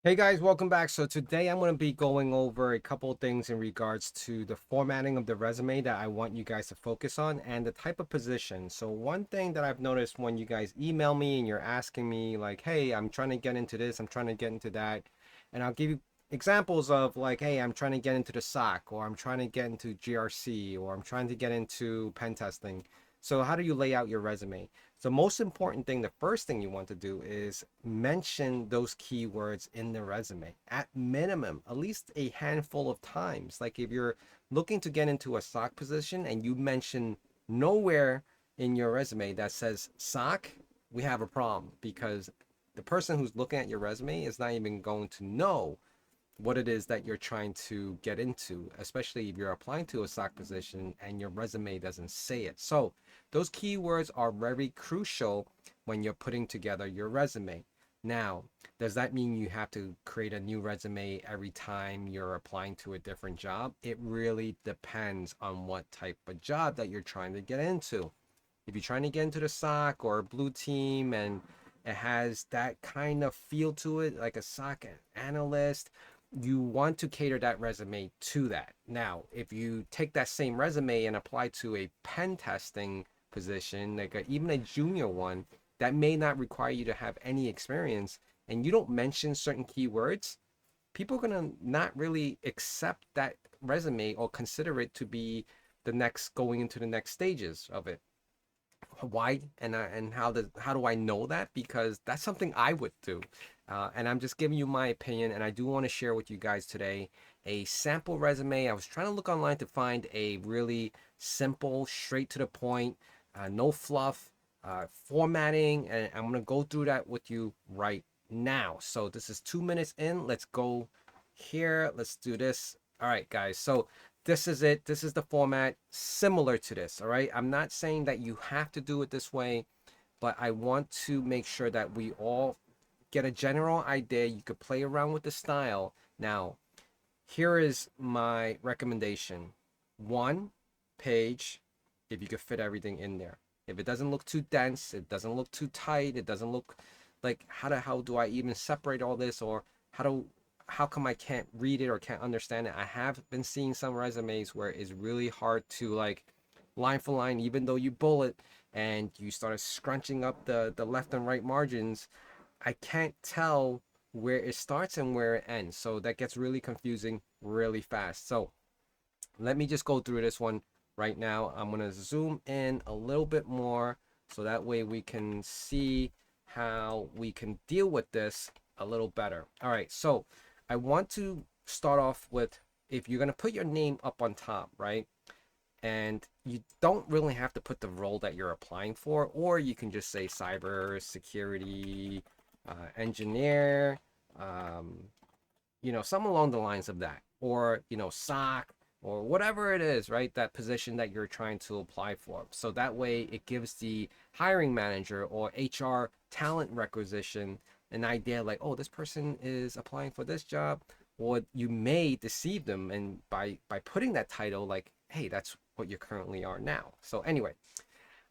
Hey guys, welcome back. So today I'm going to be going over a couple of things in regards to the formatting of the resume that I want you guys to focus on and the type of position. So one thing that I've noticed when you guys email me and you're asking me like, "Hey, I'm trying to get into this, I'm trying to get into that." And I'll give you examples of like, "Hey, I'm trying to get into the SOC or I'm trying to get into GRC or I'm trying to get into pen testing." So how do you lay out your resume? So most important thing, the first thing you want to do is mention those keywords in the resume at minimum, at least a handful of times. Like if you're looking to get into a SOC position and you mention nowhere in your resume that says SOC, we have a problem because the person who's looking at your resume is not even going to know what it is that you're trying to get into, especially if you're applying to a SOC position and your resume doesn't say it. So those keywords are very crucial when you're putting together your resume. Now, does that mean you have to create a new resume every time you're applying to a different job? It really depends on what type of job that you're trying to get into. If you're trying to get into the SOC or blue team and it has that kind of feel to it, like a SOC analyst, you want to cater that resume to that. Now, if you take that same resume and apply to a pen testing position, like even a junior one, that may not require you to have any experience, and you don't mention certain keywords, people are gonna not really accept that resume or consider it to be the next going into the next stages of it. Why and how do I know that? Because that's something I would do, and I'm just giving you my opinion, and I do want to share with you guys today a sample resume. I was trying to look online to find a really simple, straight to the point, no fluff, formatting, and I'm gonna go through that with you right now. So this is 2 minutes in. Let's go here. Let's do this. All right, guys. So this is it. This is the format similar to this. All right. I'm not saying that you have to do it this way, but I want to make sure that we all get a general idea. You could play around with the style. Now, here is my recommendation: one page, if you could fit everything in there. If it doesn't look too dense, it doesn't look too tight, it doesn't look like how do I even separate all this, or how do how come I can't read it or can't understand it? I have been seeing some resumes where it's really hard to like line for line, even though you bullet and you start scrunching up the left and right margins. I can't tell where it starts and where it ends. So that gets really confusing really fast. So let me just go through this one right now. I'm going to zoom in a little bit more so that way we can see how we can deal with this a little better. All right, so I want to start off with, if you're going to put your name up on top, right? And you don't really have to put the role that you're applying for, or you can just say cybersecurity engineer, um, some along the lines of that, or SOC, or whatever it is, right? That position that you're trying to apply for. So that way it gives the hiring manager or HR talent requisition an idea like, oh, this person is applying for this job. Or you may deceive them and by putting that title like, hey, that's what you currently are now. So anyway,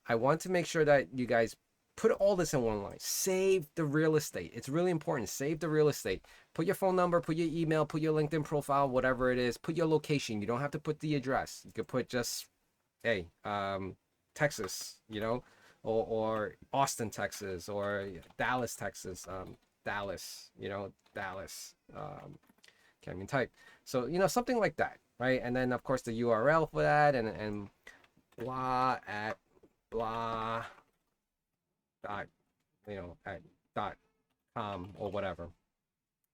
I want to make sure that you guys put all this in one line. Save the real estate. It's really important. Save the real estate. Put your phone number, put your email, put your LinkedIn profile, whatever it is. Put your location. You don't have to put the address. You could put just, hey, Texas, or Austin, Texas, or Dallas, Texas, Dallas, Dallas. Can't even type. So, something like that, right? And then, of course, the URL for that and blah at blah dot at dot com or whatever.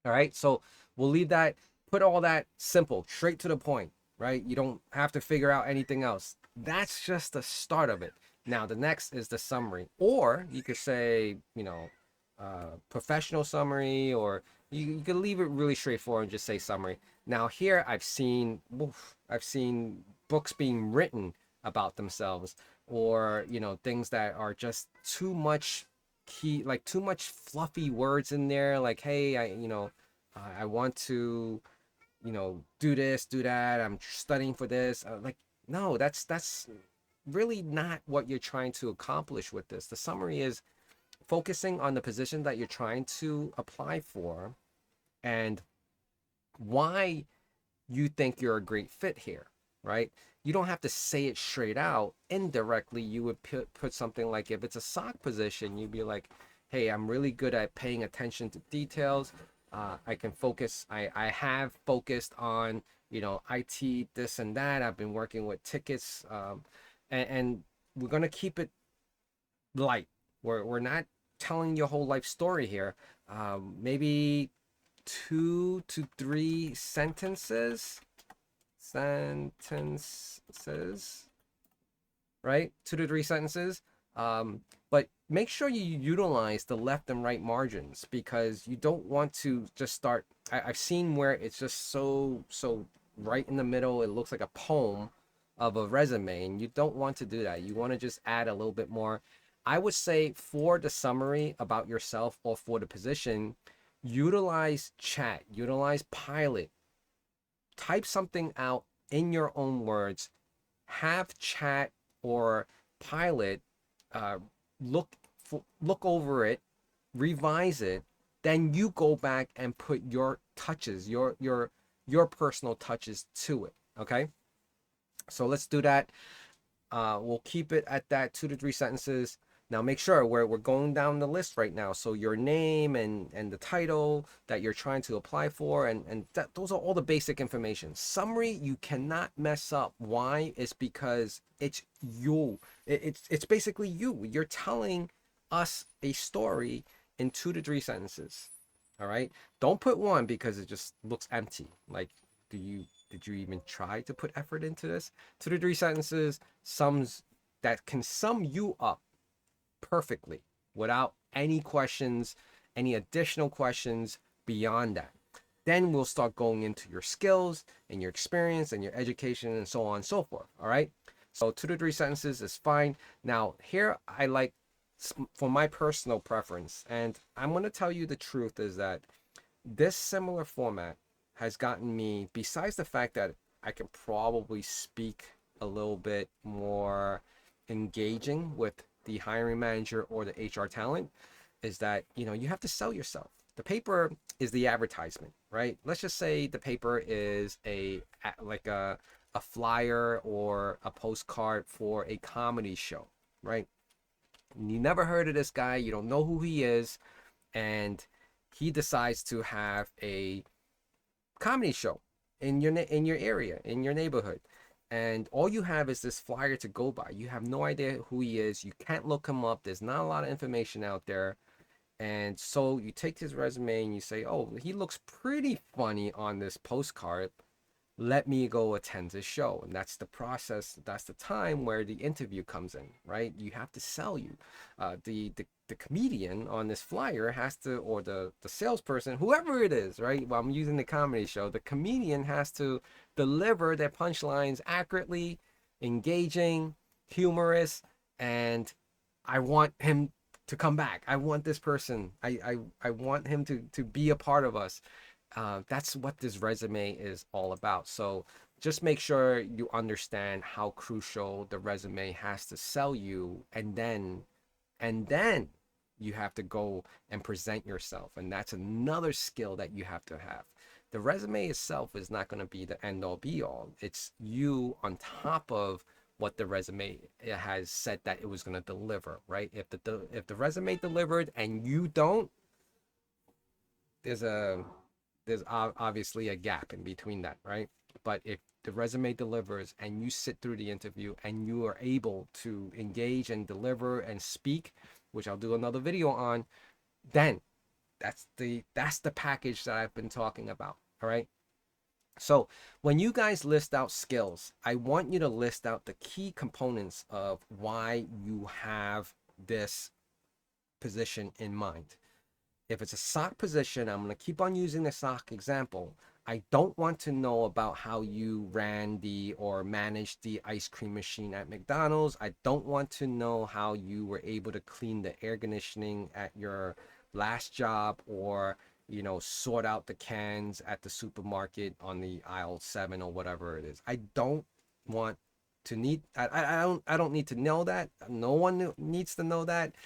All right, so we'll leave that. Put all that simple, straight to the point, right? You don't have to figure out anything else. That's just the start of it. Now the next is the summary, or you could say professional summary, or you could leave it really straightforward and just say summary. Now here I've seen books being written about themselves, or things that are just too much like too much fluffy words in there, like, hey, I want to do this, do that, I'm studying for this, like, no, that's really not what you're trying to accomplish with this. The summary is focusing on the position that you're trying to apply for and why you think you're a great fit here, right? You don't have to say it straight out. Indirectly, you would put something like, if it's a SOC position, you'd be like, hey, I'm really good at paying attention to details. I can focus. I have focused on, IT, this and that. I've been working with tickets, and we're gonna keep it light. We're not telling your whole life story here. Maybe 2 to 3 sentences, right? 2 to 3 sentences. But make sure you utilize the left and right margins, because you don't want to just start. I've seen where it's just so right in the middle. It looks like a poem of a resume, and you don't want to do that. You want to just add a little bit more. I would say for the summary about yourself or for the position, utilize chat, utilize Pilot, type something out in your own words, have chat or Pilot uh, look over it, revise it, then you go back and put your touches, your personal touches to it. Okay, so let's do that. We'll keep it at that 2 to 3 sentences. Now make sure we're going down the list right now. So your name and the title that you're trying to apply for, and those are all the basic information. Summary, you cannot mess up. Why? It's because it's you. It's basically you. You're telling us a story in 2 to 3 sentences. All right. Don't put one, because it just looks empty. Like, did you even try to put effort into this? 2 to 3 sentences, sums that can sum you up perfectly without any questions, any additional questions beyond that. Then we'll start going into your skills and your experience and your education and so on and so forth. All right. So 2 to 3 sentences is fine. Now, here I like, for my personal preference, and I'm going to tell you the truth, is that this similar format has gotten me, besides the fact that I can probably speak a little bit more engaging with the hiring manager or the HR talent, is that you have to sell yourself. The paper is the advertisement, right? Let's just say the paper is like a flyer or a postcard for a comedy show, right? You never heard of this guy, you don't know who he is, and he decides to have a comedy show in your area, in your neighborhood, and all you have is this flyer to go by. You have no idea who he is. You can't look him up. There's not a lot of information out there. And so you take his resume and you say, oh, he looks pretty funny on this postcard. Let me go attend this show. And that's the process. That's the time where the interview comes in, right? You have to sell you. The comedian on this flyer has to, or the salesperson, whoever it is, right? Well, I'm using the comedy show. The comedian has to deliver their punchlines accurately, engaging, humorous, and I want him to come back. I want this person. I want him to be a part of us. That's what this resume is all about. So just make sure you understand how crucial the resume has to sell you, and then you have to go and present yourself, and that's another skill that you have to have. The resume itself is not going to be the end all be all. It's you on top of what the resume has said that it was going to deliver, right? If the resume delivered and you don't, there's a there's obviously a gap in between that, right? But if the resume delivers and you sit through the interview and you are able to engage and deliver and speak, which I'll do another video on, then that's the package that I've been talking about. All right. So when you guys list out skills, I want you to list out the key components of why you have this position in mind. If it's a SOC position, I'm going to keep on using the SOC example. I don't want to know about how you ran or managed the ice cream machine at McDonald's. I don't want to know how you were able to clean the air conditioning at your last job, or sort out the cans at the supermarket on the aisle 7 or whatever it is. I don't want to need I don't need to know that. No one needs to know that.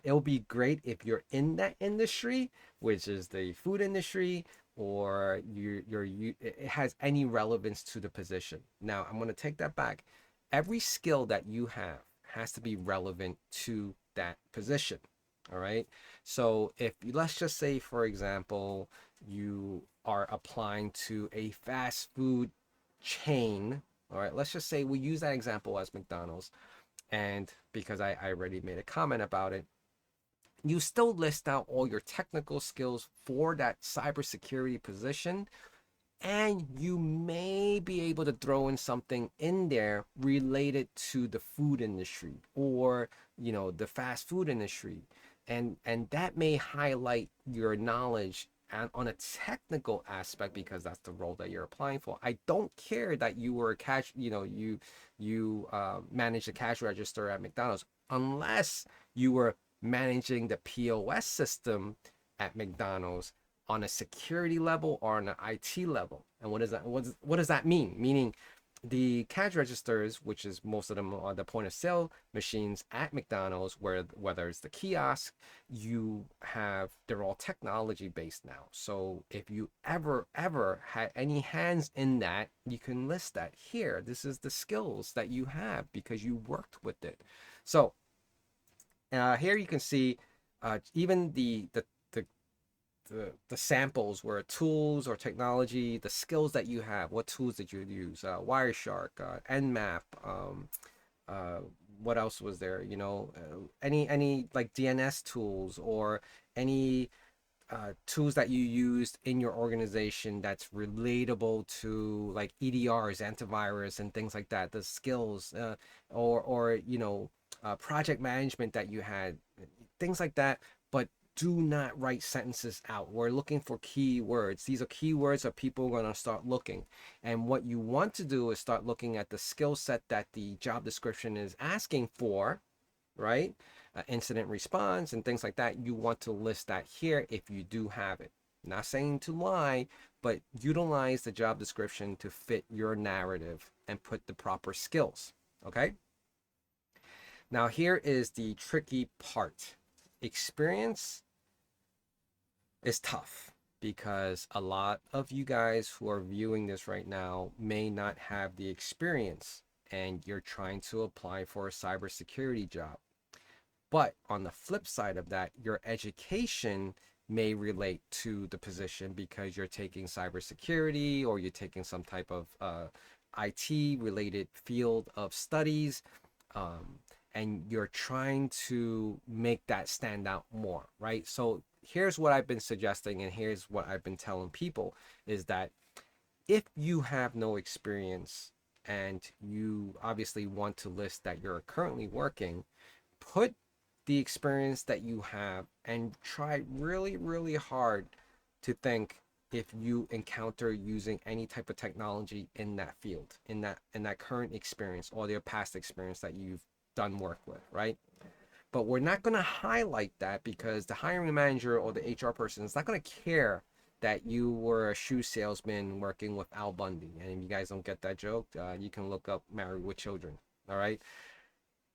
It'll be great if you're in that industry, which is the food industry, or it has any relevance to the position. Now, I'm going to take that back. Every skill that you have has to be relevant to that position. All right. So if let's just say, for example, you are applying to a fast food chain. All right. Let's just say we use that example as McDonald's. And because I already made a comment about it, you still list out all your technical skills for that cybersecurity position, and you may be able to throw in something in there related to the food industry, or the fast food industry, and that may highlight your knowledge and on a technical aspect, because that's the role that you're applying for. I don't care that you were a cash, you manage the cash register at McDonald's, unless you were managing the POS system at McDonald's on a security level or on an IT level. And what does that mean? Meaning the cash registers, which is most of them are the point of sale machines at McDonald's, where whether it's the kiosk, they're all technology based now. So if you ever had any hands in that, you can list that here. This is the skills that you have because you worked with it. So here you can see even the samples were tools or technology, the skills that you have. What tools did you use? Wireshark, Nmap. Uh, what else was there? Any like DNS tools, or any tools that you used in your organization that's relatable to like EDRs, antivirus, and things like that. The skills, or project management that you had, things like that. But do not write sentences out. We're looking for keywords. These are keywords that people are going to start looking. And what you want to do is start looking at the skill set that the job description is asking for, right? Incident response and things like that. You want to list that here if you do have it. Not saying to lie, but utilize the job description to fit your narrative and put the proper skills. Okay? Now, here is the tricky part. Experience is tough because a lot of you guys who are viewing this right now may not have the experience, and you're trying to apply for a cybersecurity job. But on the flip side of that, your education may relate to the position because you're taking cybersecurity, or you're taking some type of IT related field of studies. Um, and you're trying to make that stand out more, right? So here's what I've been suggesting, and here's what I've been telling people, is that if you have no experience and you obviously want to list that you're currently working, put the experience that you have and try really, really hard to think if you encounter using any type of technology in that field, in that current experience, or their past experience that you've done work with, right? But we're not going to highlight that because the hiring manager or the HR person is not going to care that you were a shoe salesman working with Al Bundy. And if you guys don't get that joke, you can look up Married with Children. All right.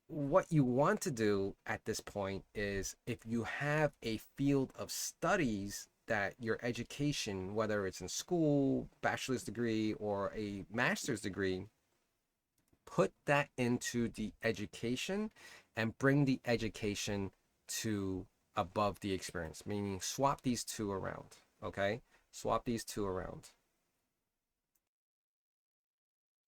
What you want to do at this point is, if you have a field of studies that your education, whether it's in school, bachelor's degree, or a master's degree, put that into the education and bring the education to above the experience, meaning swap these two around. Okay, swap these two around.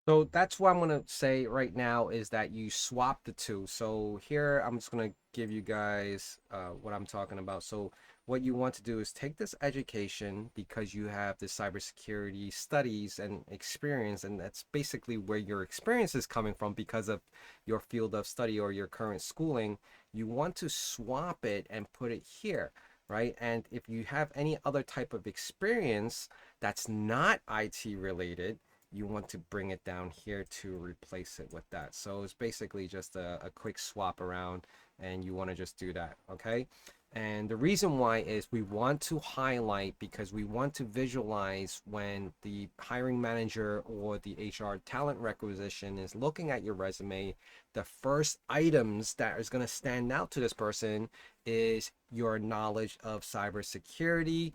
So that's what I'm going to say right now, is that you swap the two. So here I'm just going to give you guys what I'm talking about. So what you want to do is take this education, because you have the cybersecurity studies and experience, and that's basically where your experience is coming from because of your field of study or your current schooling. You want to swap it and put it here, right? And if you have any other type of experience that's not IT related, you want to bring it down here to replace it with that. So it's basically just a quick swap around, and you want to just do that. Okay. And the reason why is we want to highlight, because we want to visualize when the hiring manager or the HR talent requisition is looking at your resume, the first items that is going to stand out to this person is your knowledge of cybersecurity.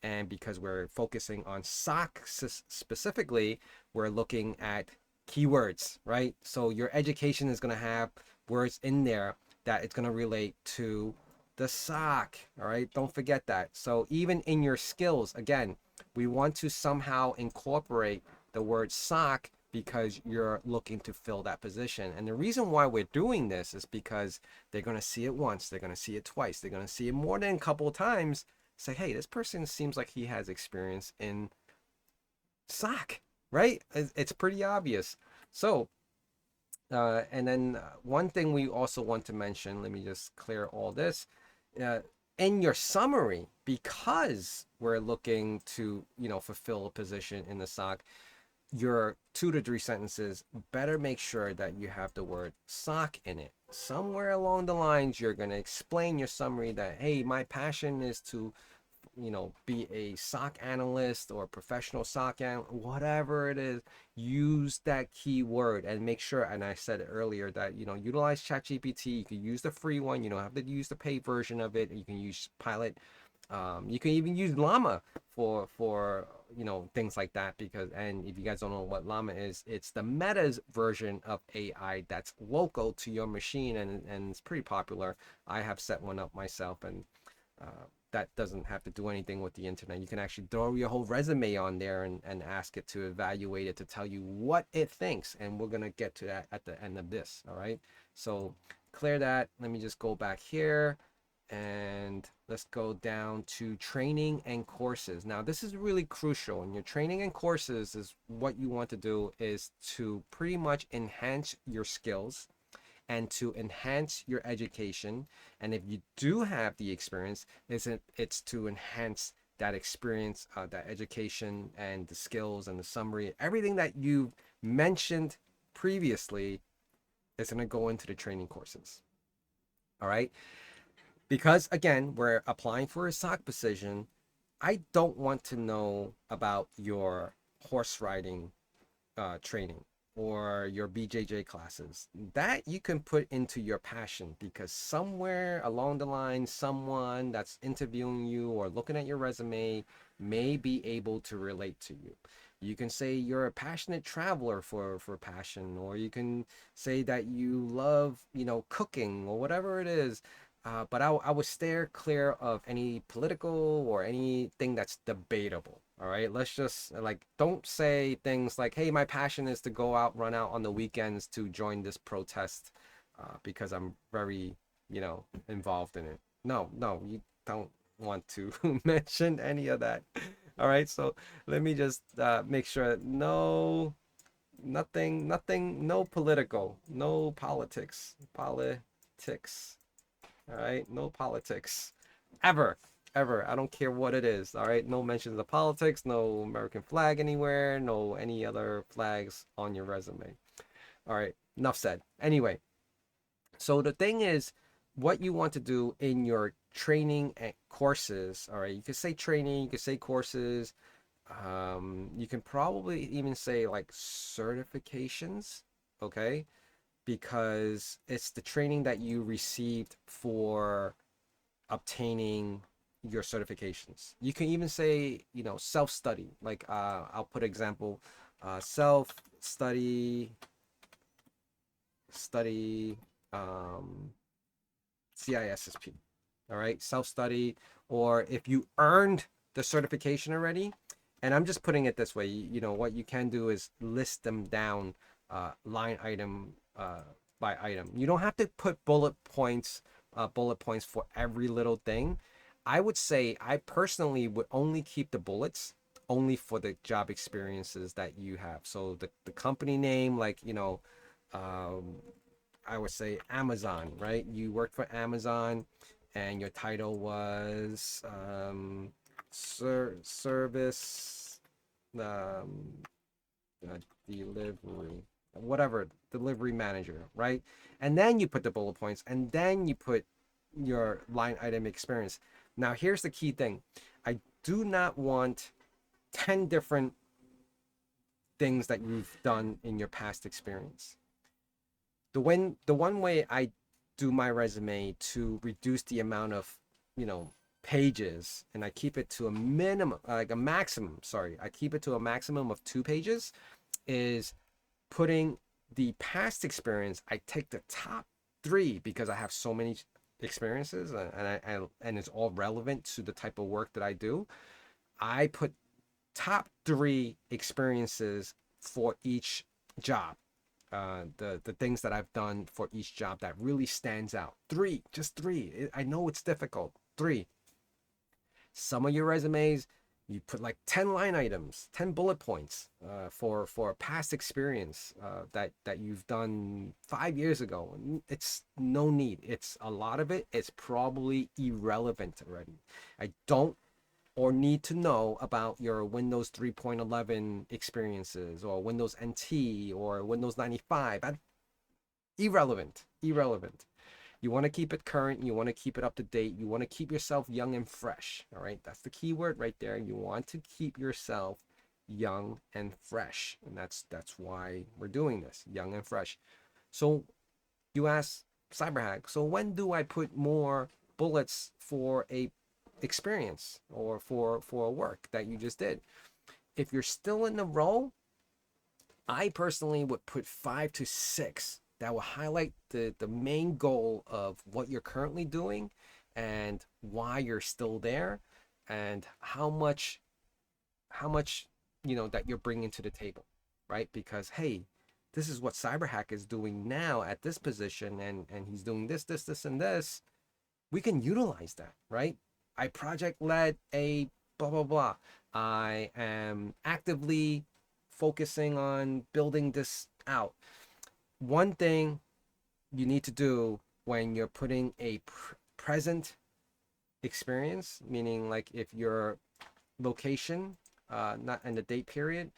And because we're focusing on SOC specifically, we're looking at keywords, right? So your education is going to have words in there that it's going to relate to the SOC. All right, don't forget that. So even in your skills, again, we want to somehow incorporate the word SOC because you're looking to fill that position. And the reason why we're doing this is because they're going to see it once, they're going to see it twice, they're going to see it more than a couple of times. Say, hey, this person seems like he has experience in SOC, right? It's pretty obvious. So and then one thing we also want to mention, let me just clear all this. Uh, in your summary, because we're looking to, fulfill a position in the SOC, your 2 to 3 sentences better make sure that you have the word SOC in it. Somewhere along the lines, you're going to explain your summary that, hey, my passion is to be a SOC analyst or professional SOC analyst, whatever it is, use that keyword and make sure. And I said earlier that, utilize ChatGPT. You can use the free one. You don't have to use the paid version of it. You can use Pilot. You can even use Llama for things like that, because, and if you guys don't know what Llama is, it's the Meta's version of AI that's local to your machine, and it's pretty popular. I have set one up myself, and that doesn't have to do anything with the internet. You can actually throw your whole resume on there and ask it to evaluate it, to tell you what it thinks. And we're going to get to that at the end of this. All right. So clear that. Let me just go back here and let's go down to training and courses. Now, this is really crucial. And your training and courses is what you want to do is to pretty much enhance your skills and to enhance your education. And if you do have the experience, it's to enhance that experience, that education and the skills and the summary. Everything that you mentioned previously is going to go into the training courses. All right. Because again, we're applying for a SOC position. I don't want to know about your horse riding training or your BJJ classes. That you can put into your passion, because somewhere along the line, someone that's interviewing you or looking at your resume may be able to relate to you. You can say you're a passionate traveler for passion, or you can say that you love, cooking or whatever it is. But I would steer clear of any political or anything that's debatable. All right. Let's just don't say things like, hey, my passion is to go out, run out on the weekends to join this protest because I'm very, involved in it. No, no, you don't want to mention any of that. All right. So let me just make sure nothing, no political, no politics. All right, no politics, ever, ever. I don't care what it is. All right, no mentions of politics, no American flag anywhere, no any other flags on your resume. All right, enough said. Anyway, so the thing is, what you want to do in your training and courses. All right, you can say training, you can say courses. You can probably even say like certifications. Okay, because it's the training that you received for obtaining your certifications. You can even say, self-study. Like I'll put example, self-study, study, CISSP. All right, self-study, or if you earned the certification already, and I'm just putting it this way, what you can do is list them down line item by item. You don't have to put bullet points for every little thing. I would say I personally would only keep the bullets only for the job experiences that you have. So the company name, like, I would say Amazon, right? You worked for Amazon and your title was service delivery, whatever, delivery manager, right? And then you put the bullet points, and then you put your line item experience. Now, here's the key thing. I do not want 10 different things that you've done in your past experience. The one way I do my resume to reduce the amount of, pages, and I keep it to a minimum, like a maximum, sorry, I keep it to a maximum of 2 pages, is putting the past experience. I take the top 3 because I have so many experiences, and it's all relevant to the type of work that I do. I put top 3 experiences for each job. The things that I've done for each job that really stands out. 3, just 3. I know it's difficult. 3. Some of your resumes, you put like 10 line items, 10 bullet points for a past experience that you've done 5 years ago. It's no need. It's a lot of it. It's probably irrelevant already. I don't or need to know about your Windows 3.11 experiences or Windows NT or Windows 95. Irrelevant. Irrelevant. You want to keep it current. You want to keep it up to date. You want to keep yourself young and fresh. All right. That's the key word right there. You want to keep yourself young and fresh. And that's why we're doing this, young and fresh. So you ask CyberHack, so when do I put more bullets for a experience or for a work that you just did? If you're still in the role, I personally would put 5 to 6 that will highlight the main goal of what you're currently doing and why you're still there, and how much that you're bringing to the table, right? Because hey, this is what CyberHack is doing now at this position, and he's doing this and this. We can utilize that, right? I project led a blah blah blah. I am actively focusing on building this out. One thing you need to do when you're putting a present experience, meaning like if your location, not in the date period,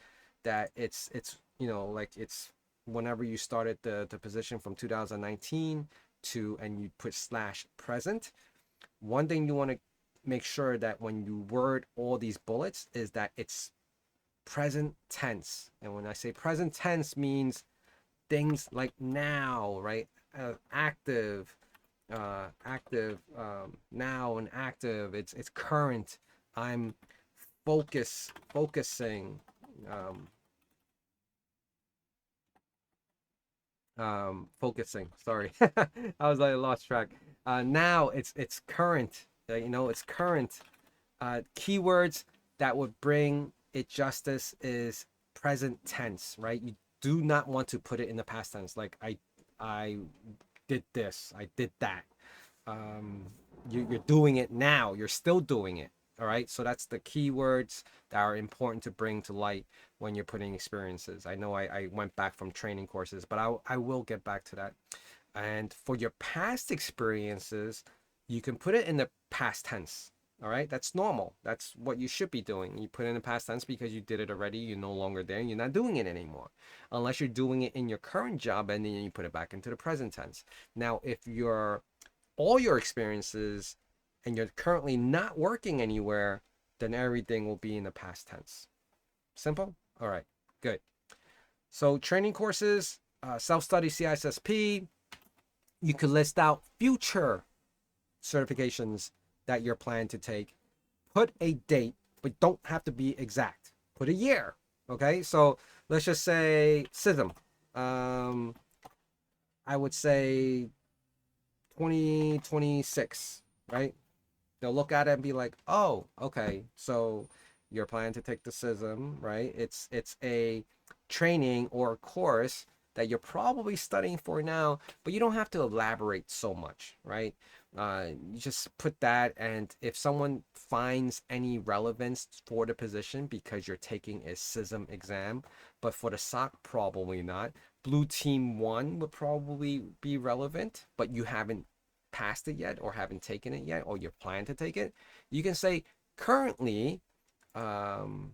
that it's like it's whenever you started the position from 2019 to, and you put slash present. One thing you want to make sure that when you word all these bullets is that it's present tense. And when I say present tense, means things like now, right? Active, now, and active. It's current. I'm focusing. Focusing. Sorry, I was like lost track. Now it's current. It's current. Keywords that would bring it justice is present tense, right? You do not want to put it in the past tense, like I did this, I did that. You're doing it now, you're still doing it. All right, so that's the keywords that are important to bring to light when you're putting experiences. I know I went back from training courses, but I will get back to that. And for your past experiences, you can put it in the past tense. All right, that's normal. That's what you should be doing. You put it in the past tense because you did it already. You're no longer there. You're not doing it anymore, unless you're doing it in your current job, and then you put it back into the present tense. Now, if all your experiences and you're currently not working anywhere, then everything will be in the past tense. Simple? All right, good. So training courses, self-study CISSP, you could list out future certifications that you're planning to take. Put a date, but don't have to be exact. Put a year, okay? So let's just say CISM. I would say 2026, right? They'll look at it and be like, oh, okay, so you're planning to take the CISM, right? It's a training or a course that you're probably studying for now, but you don't have to elaborate so much, right? You just put that, and if someone finds any relevance for the position because you're taking a CISM exam, but for the SOC, probably not. Blue Team 1 would probably be relevant, but you haven't passed it yet, or haven't taken it yet, or you're planning to take it. You can say currently, um,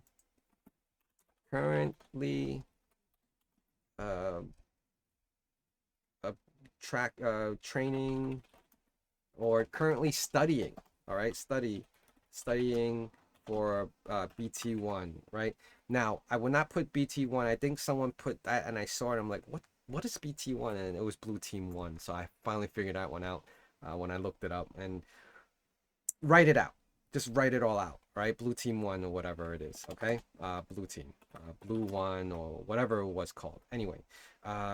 currently, a training or currently studying. All right, studying for BT1, right? Now, I will not put BT1. I think someone put that and I saw it. I'm like, what is BT1? And it was Blue Team 1. So I finally figured that one out when I looked it up. And write it out. Just write it all out, right? Blue Team 1 or whatever it is, okay? Blue Team, Blue 1 or whatever it was called. Anyway,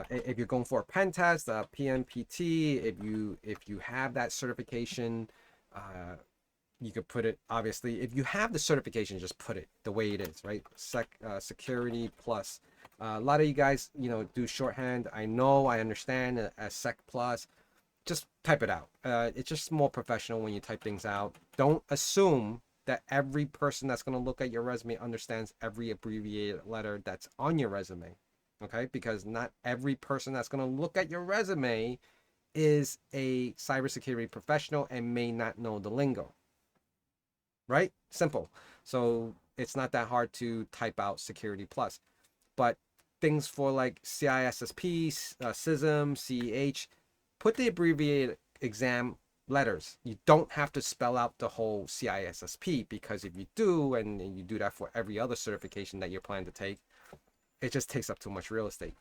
if you're going for a pen test, PMPT, if you have that certification, you could put it, obviously, if you have the certification, just put it the way it is, right? Security plus. A lot of you guys, do shorthand. I know, I understand, as Sec plus. Just type it out. It's just more professional when you type things out. Don't assume that every person that's going to look at your resume understands every abbreviated letter that's on your resume, okay? Because not every person that's going to look at your resume is a cybersecurity professional and may not know the lingo, right? Simple. So it's not that hard to type out security plus. But things for like CISSP, CISM, CEH, put the abbreviated exam letters. You don't have to spell out the whole CISSP, because if you do, and you do that for every other certification that you're planning to take, it just takes up too much real estate.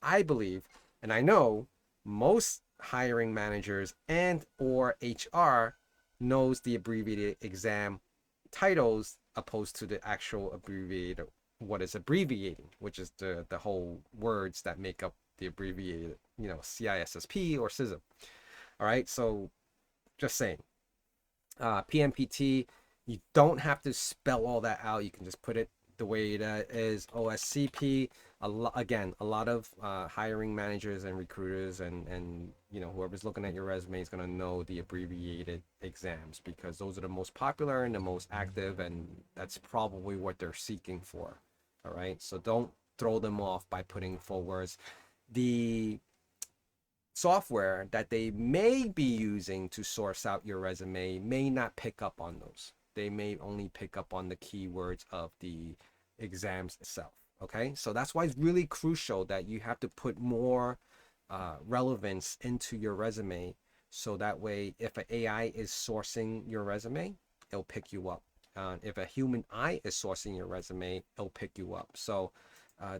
I believe, and I know, most hiring managers and or HR knows the abbreviated exam titles opposed to the actual abbreviated, what is abbreviating, which is the whole words that make up the abbreviated, CISSP or CISM. All right, so just saying, PMPT, you don't have to spell all that out. You can just put it the way it is. OSCP, again, a lot of hiring managers and recruiters and whoever's looking at your resume is going to know the abbreviated exams, because those are the most popular and the most active, and that's probably what they're seeking for. All right, so don't throw them off by putting full words. The software that they may be using to source out your resume may not pick up on those. They may only pick up on the keywords of the exams itself. Okay, so that's why it's really crucial that you have to put more relevance into your resume, so that way if an AI is sourcing your resume, it'll pick you up. If a human eye is sourcing your resume, it'll pick you up. So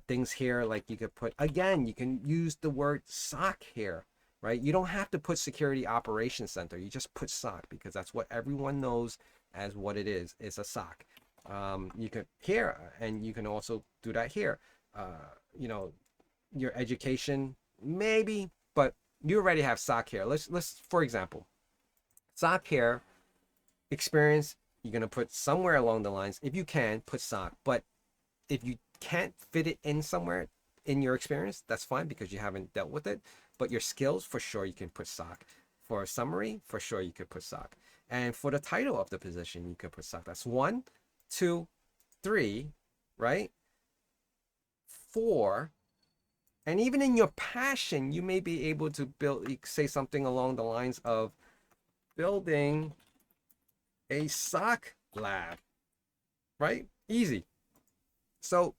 things here, like you could put, again, you can use the word SOC here, right? You don't have to put Security Operations Center. You just put SOC, because that's what everyone knows as what it is. It's a SOC. You can here, and you can also do that here. Your education, maybe, but you already have SOC here. Let's for example, SOC here, experience, you're gonna put somewhere along the lines, if you can, put SOC. But if you can't fit it in somewhere in your experience, that's fine, because you haven't dealt with it. But your skills, for sure, you can put SOC. For a summary, for sure, you could put SOC. And for the title of the position, you could put SOC. That's 1, 2, 3, right? 4. And even in your passion, you may be able to say something along the lines of building a SOC lab, right? Easy. So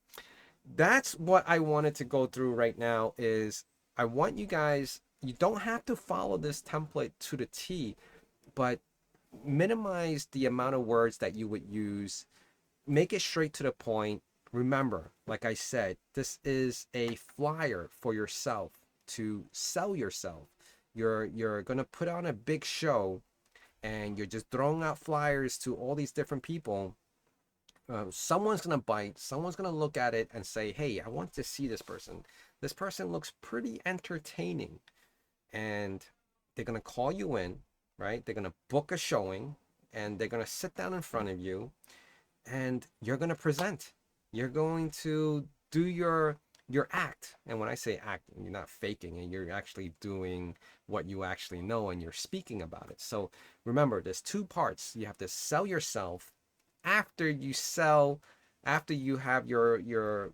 that's what I wanted to go through right now. Is I want you guys, you don't have to follow this template to the T, but minimize the amount of words that you would use. Make it straight to the point. Remember, like I said, this is a flyer for yourself to sell yourself. You're gonna put on a big show, and you're just throwing out flyers to all these different people. Someone's gonna bite. Someone's gonna look at it and say, "Hey, I want to see this person. This person looks pretty entertaining," and they're gonna call you in, right? They're gonna book a showing, and they're gonna sit down in front of you, and you're gonna present. You're going to do your act. And when I say act, you're not faking it. You're actually doing what you actually know, and you're speaking about it. So remember, there's 2 parts. You have to sell yourself. After you have your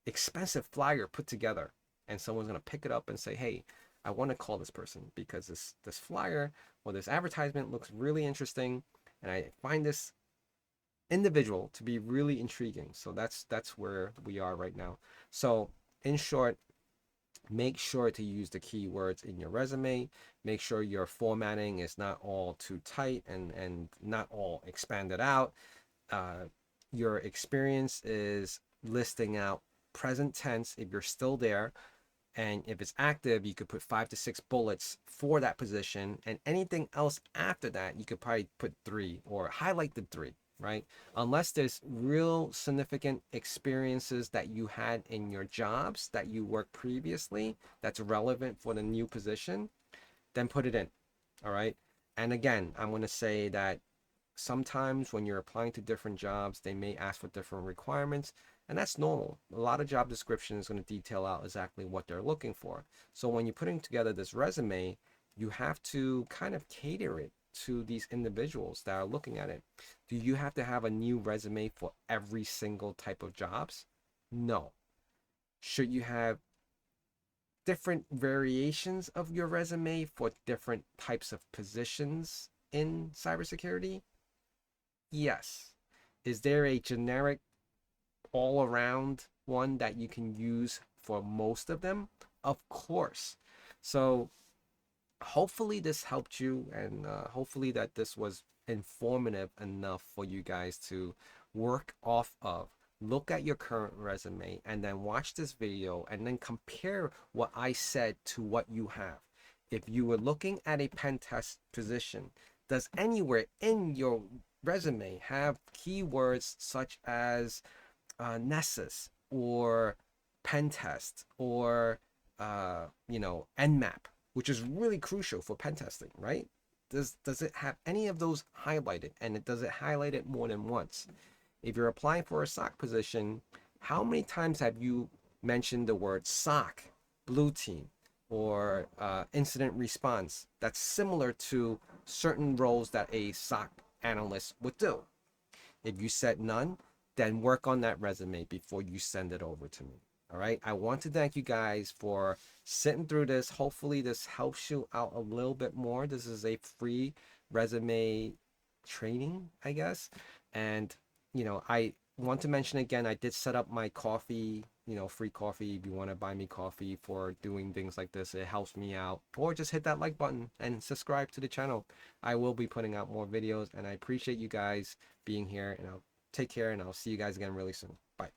expensive flyer put together, and someone's gonna pick it up and say, "Hey, I want to call this person because this flyer or this advertisement looks really interesting, and I find this individual to be really intriguing." So that's where we are right now. So in short, Make sure to use the keywords in your resume. Make sure your formatting is not all too tight and not all expanded out. uh, your experience is listing out present tense if you're still there, and if it's active you could put 5 to 6 bullets for that position, and anything else after that you could probably put three or highlight the three, right? Unless there's real significant experiences that you had in your jobs that you worked previously that's relevant for the new position, then put it in. All right. And again, I'm going to say that sometimes when you're applying to different jobs, they may ask for different requirements, and that's normal. A lot of job description is going to detail out exactly what they're looking for. So when you're putting together this resume, you have to kind of cater it to these individuals that are looking at it. Do you have to have a new resume for every single type of jobs? No. Should you have different variations of your resume for different types of positions in cybersecurity? Yes. Is there a generic all around one that you can use for most of them? Of course. So hopefully this helped you, and hopefully that this was informative enough for you guys to work off of. Look at your current resume and then watch this video and then compare what I said to what you have. If you were looking at a pen test position, does anywhere in your resume have keywords such as Nessus or pen test or Nmap, which is really crucial for pen testing, right? Does it have any of those highlighted, and does it highlight it more than once? If you're applying for a SOC position, how many times have you mentioned the word SOC, blue team, or incident response that's similar to certain roles that a SOC analyst would do? If you said none, then work on that resume before you send it over to me. All right. I want to thank you guys for sitting through this. Hopefully, this helps you out a little bit more. This is a free resume training, I guess. And, I want to mention again, I did set up my coffee, free coffee. If you want to buy me coffee for doing things like this, it helps me out. Or just hit that like button and subscribe to the channel. I will be putting out more videos, and I appreciate you guys being here. And I'll take care, and I'll see you guys again really soon. Bye.